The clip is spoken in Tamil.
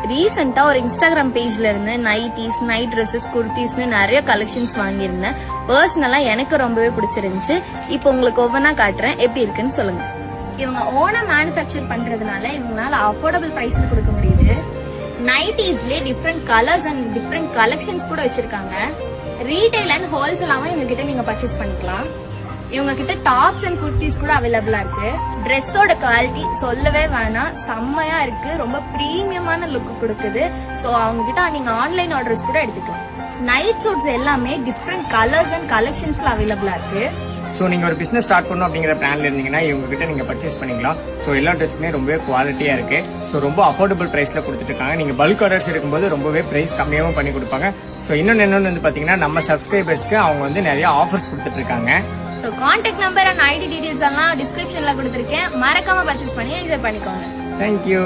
ரீசெண்டா ஒரு இன்ஸ்டாகிராம் பேஜ்ல இருந்து நைட்டிஸ், நைட் ட்ரெஸ்ஸஸ், குர்த்திஸ்னு நிறைய கலெக்ஷன்ஸ் வாங்கியிருந்தேன். பர்சனலா எனக்கு ரொம்பவே பிடிச்சிருந்துச்சு. இப்போ உங்களுக்கு ஒவ்வொன்னா காட்டுறேன், எப்படி இருக்குன்னு சொல்லுங்க. இவங்க ஓனா மேனுஃபேக்சர் பண்றதுனால இவங்களால அஃபோர்டபிள் பிரைஸ்ல கொடுக்க முடியுது. நைட்டிஸ்லயே different colours and different collections கூட வச்சிருக்காங்க. ரீட்டைல் அண்ட் ஹோல்சேலாவும் இவங்க கிட்ட நீங்க பர்ச்சேஸ் பண்ணிக்கலாம். இவங்க கிட்ட டாப்ஸ் அண்ட் குர்த்திஸ் கூட அவைலபிளா இருக்கு. ட்ரெஸ்ஸோட குவாலிட்டி சொல்லவே வேணாம், செம்மையா இருக்கு. ரொம்ப பிரீமியமான லுக் கொடுக்குது. சோ அவங்க கிட்ட நீங்க ஆன்லைன் ஆர்டர்ஸ் கூட எடுத்துக்கலாம். நைட் சூட்ஸ் எல்லாமே டிஃப்ரெண்ட் கலர்ஸ் அண்ட் கலெக்ஷன்ஸ்ல அவைலபிளா இருக்கு. ஸோ நீங்க ஒரு பிசினஸ் ஸ்டார்ட் பண்ணணும் அப்படிங்கிற பிளான்ல இருந்தீங்கன்னா இவங்க கிட்ட நீங்க பர்ச்சேஸ் பண்ணிக்கலாம். ஸோ எல்லா ட்ரெஸ்ஸுமே ரொம்பவே குவாலிட்டியா இருக்கு. ஸோ ரொம்ப அஃபோர்டபுள் பிரைஸ்ல கொடுத்துட்டு இருக்காங்க. நீங்க பல்க் ஆர்டர்ஸ் இருக்கும்போது ரொம்பவே பிரைஸ் கம்மியாகவும் பண்ணி கொடுப்பாங்க. ஸோ இன்னொன்னு வந்து பாத்தீங்கன்னா நம்ம சப்ஸ்கிரைபர்ஸ்க்கு அவங்க வந்து நிறைய ஆஃபர்ஸ் கொடுத்துட்டு இருக்காங்க. So contact number and ID details எல்லாம் டிஸ்கிரிப்ஷன்ல கொடுத்திருக்கேன். மறக்காம பர்ச்சேஸ் பண்ணி என்ஜாய் பண்ணிக்கோங்க. தேங்க்யூ.